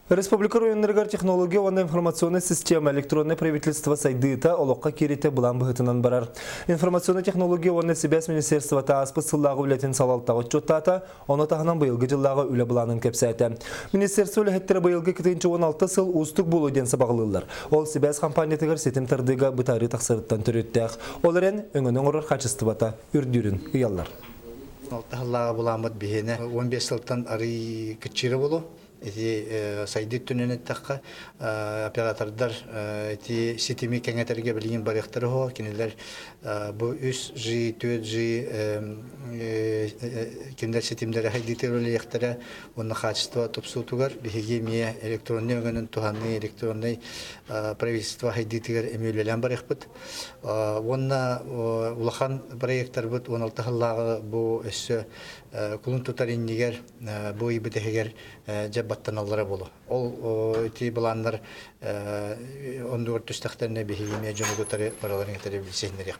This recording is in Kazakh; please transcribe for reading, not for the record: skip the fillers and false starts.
Республика районнарыгар технология вана информационная система электронное правительство сайдыта олоққа керете бұлан бұғытынан барар. Информационная технология вана себес министерство тааспы сыллағы үлетін салалтағы чоттата, оны тағынан бұйылғы жыллағы үлі бұланын кепсәті. Министерство үліхеттері бұйылғы 2016 сыл ұстық болу ден сабағылылар. Ол себес компаниятығыр сетім тардыға бұтары тақсырыттан түреттіғ. Оларен өңінің ұрыр қачысты бата үрдүрін ұялар. Аллаға бұламыд бейіне 15 жылдан ары күтчері болу. Эти сайдык түненет таққа оператордар эти сетими кеңетерге білген барықтары хо, кенелер бұл 3G, 4G кенелер сетимдері хайдитер өлі ектері оны қачыства топсутугар бігеге мие электронный өңінің туғанны электронный правительство хайдитер эмейлелен барық бұд. Онна улахан проекттар бұд, 16 ғыллағы бұл өсі кулун тутарын нигер бу ибетегер жабаттаналлары болу. Ол ити буланнар 14 төстәхтәрне бихиме җомгы тары бараларын тәрбияләнер.